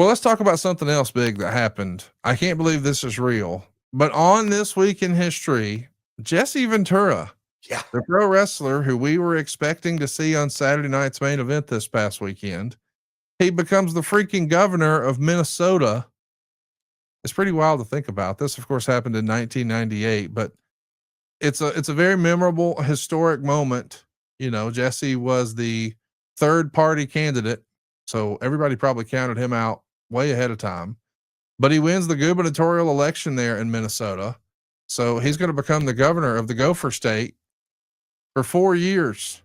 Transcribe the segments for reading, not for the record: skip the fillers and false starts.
Well, let's talk about something else big that happened. I can't believe this is real, but on this week in history, Jesse Ventura, Yeah. the pro wrestler who we were expecting to see on Saturday night's main event this past weekend, he becomes the freaking governor of Minnesota. It's pretty wild to think about. This, of course, happened in 1998, but it's a very memorable, historic moment. You know, Jesse was the third party candidate, so everybody probably counted him out way ahead of time. But he wins the gubernatorial election there in Minnesota, so he's going to become the governor of the Gopher State for 4 years.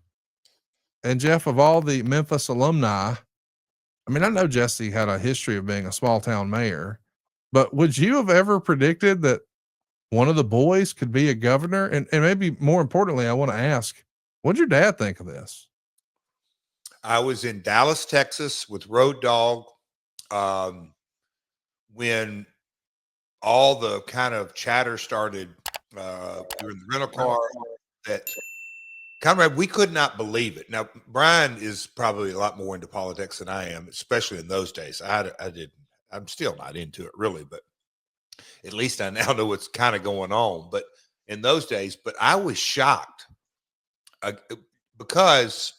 And Jeff, of all the Memphis alumni, I mean, I know Jesse had a history of being a small town mayor, but would you have ever predicted that one of the boys could be a governor? And maybe more importantly, I want to ask, what'd your dad think of this? I was in Dallas, Texas with Road Dogg when all the kind of chatter started during the rental car that Conrad, we could not believe it. Now, Brian is probably a lot more into politics than I am, especially in those days. I'm still not into it really, but at least I now know what's kind of going on. But in those days, but I was shocked because,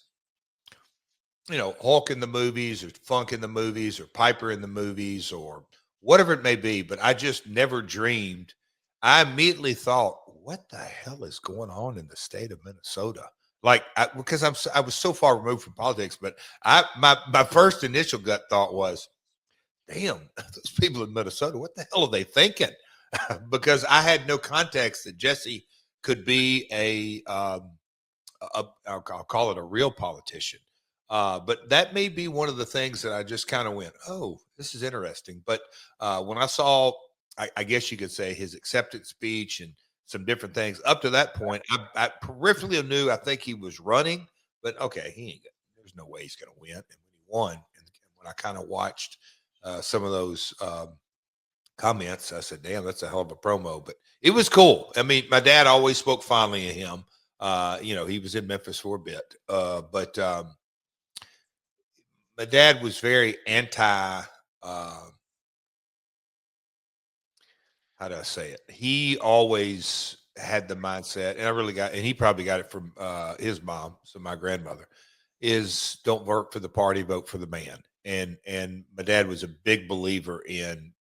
you know, Hulk in the movies or Funk in the movies or Piper in the movies or whatever it may be, but I just never dreamed. I immediately thought, what the hell is going on in the state of Minnesota? Like, because I was so far removed from politics, but my first initial gut thought was, damn, those people in Minnesota, what the hell are they thinking? Because I had no context that Jesse could be I'll call it a real politician. But that may be one of the things that I just kind of went, oh, this is interesting. But when I saw, I guess you could say, his acceptance speech and some different things up to that point, I peripherally knew I think he was running, but okay, he ain't. There's no way he's going to win. And when he won, and when I kind of watched some of those comments, I said, damn, that's a hell of a promo. But it was cool. I mean, my dad always spoke fondly of him. You know, he was in Memphis for a bit, but my dad was very anti. How do I say it? He always had the mindset, and I really got, and he probably got it from his mom, so my grandmother, is don't vote for the party, vote for the man. And my dad was a big believer in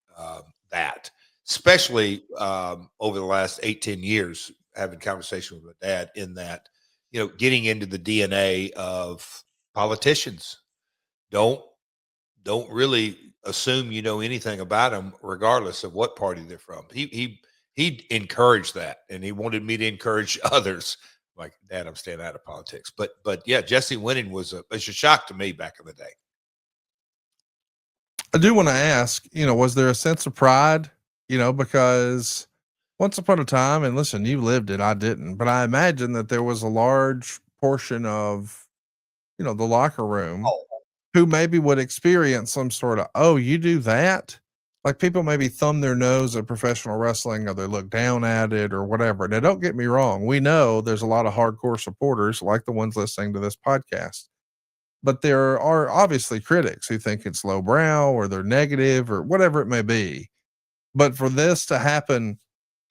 that, especially over the last 8-10 years, having conversations with my dad in that, you know, getting into the DNA of politicians. Don't don't really assume you know anything about them, regardless of what party they're from. He encouraged that, and he wanted me to encourage others. Like, Dad, I'm staying out of politics. But yeah, Jesse winning was a shock to me back in the day. I do want to ask, you know, was there a sense of pride? You know, because once upon a time, and listen, you lived it, I didn't, but I imagine that there was a large portion of, you know, the locker room Oh, who maybe would experience some sort of, oh, you do that? Like people maybe thumb their nose at professional wrestling or they look down at it or whatever. Now, don't get me wrong. We know there's a lot of hardcore supporters like the ones listening to this podcast, but there are obviously critics who think it's lowbrow or they're negative or whatever it may be. But for this to happen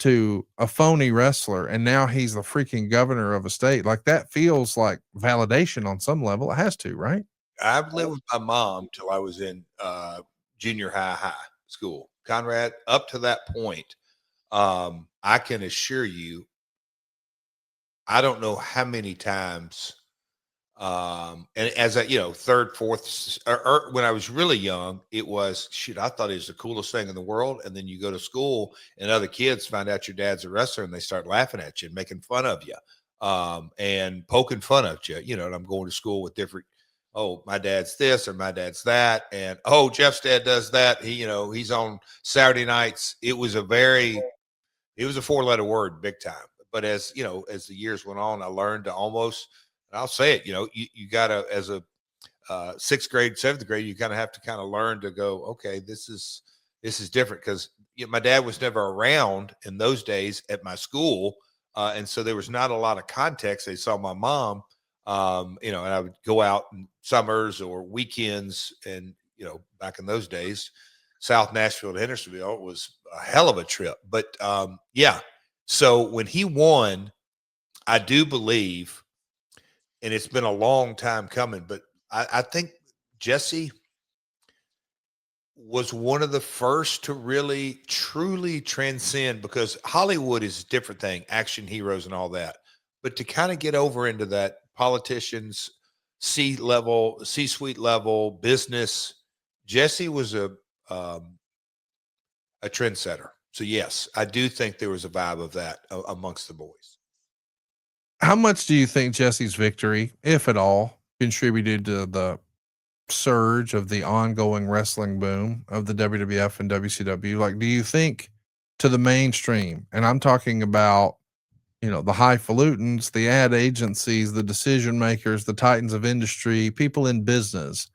to a phony wrestler and now he's the freaking governor of a state, like that feels like validation on some level. It has to, right? I've lived with my mom till I was in junior high school. Conrad, up to that point, I can assure you, I don't know how many times and as a, you know, third, fourth, or when I was really young, it was, shoot, I thought it was the coolest thing in the world. And then you go to school and other kids find out your dad's a wrestler and they start laughing at you and making fun of you, and poking fun at you, you know. And I'm going to school with different, oh, my dad's this or my dad's that, and oh, Jeff's dad does that, he, you know, he's on Saturday nights. It was a 4-letter word, big time. But as you know, as the years went on, I learned to almost, and I'll say it, you know, you got to, as a sixth grade, seventh grade, you kind of have to kind of learn to go, okay, this is different, because you know, my dad was never around in those days at my school, and so there was not a lot of context. They saw my mom, you know, and I would go out in summers or weekends, and back in those days, South Nashville to Hendersonville was a hell of a trip. But yeah, so when he won, I do believe, and it's been a long time coming, but I think Jesse was one of the first to really truly transcend, because Hollywood is a different thing, action heroes and all that. But to kind of get over into that politicians, C-suite level business, Jesse was a trendsetter. So yes, I do think there was a vibe of that amongst the boys. How much do you think Jesse's victory, if at all, contributed to the surge of the ongoing wrestling boom of the WWF and WCW? Like, do you think to the mainstream, and I'm talking about, the highfalutins, the ad agencies, the decision makers, the titans of industry, people in business,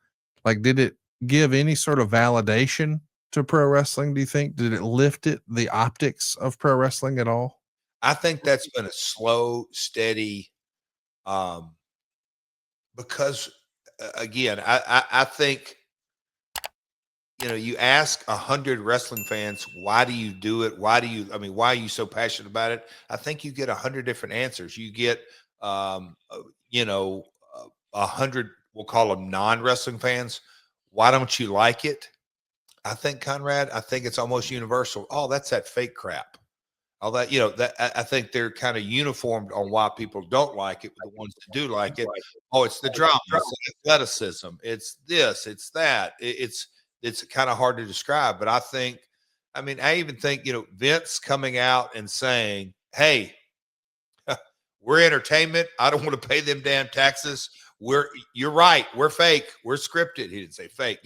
like, did it give any sort of validation to pro wrestling? Do you think, did it lift the optics of pro wrestling at all? I think that's been a slow, steady, because again, I think, you ask 100 wrestling fans, why do you do it? Why are you so passionate about it? I think you get 100 different answers. You get, 100, we'll call them non-wrestling fans. Why don't you like it? I think, Conrad, I think it's almost universal. Oh, that's that fake crap. All that, I think they're kind of uniformed on why people don't like it. The ones that do like it, oh, it's the drama, it's the athleticism, it's this, it's that. It's kind of hard to describe. But I even think, Vince coming out and saying, hey, we're entertainment. I don't want to pay them damn taxes. You're right. We're fake. We're scripted. He didn't say fake.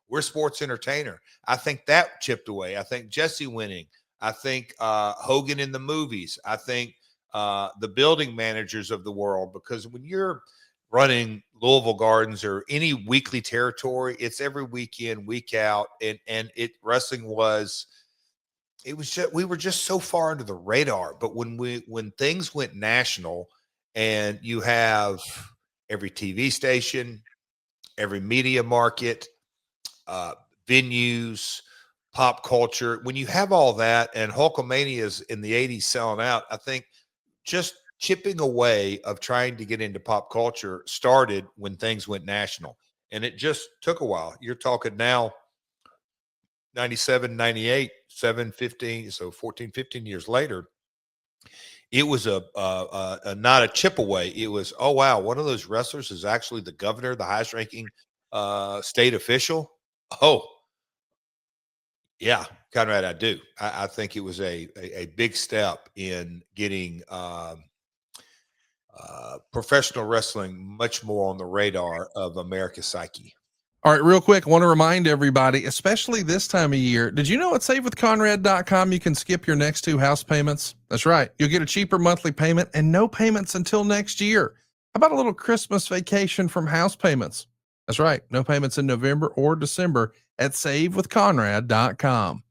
We're sports entertainer. I think that chipped away. I think Jesse winning. I think Hogan in the movies. I think the building managers of the world, because when you're running Louisville Gardens or any weekly territory, it's every weekend, week out, and wrestling was. It was just, we were just so far under the radar. But when things went national, and you have every TV station, every media market, venues, pop culture, when you have all that, and Hulkamania's in the 80s selling out, I think just chipping away of trying to get into pop culture started when things went national. And it just took a while. You're talking now 97, 98, 7, 15, so 14, 15 years later, it was a not a chip away. It was, oh, wow, one of those wrestlers is actually the governor, the highest ranking state official. Oh, yeah, Conrad, I do. I think it was a big step in getting professional wrestling much more on the radar of America's psyche. All right, real quick, I want to remind everybody, especially this time of year, did you know at savewithconrad.com you can skip your next 2 house payments? That's right. You'll get a cheaper monthly payment and no payments until next year. How about a little Christmas vacation from house payments? That's right. No payments in November or December at savewithconrad.com.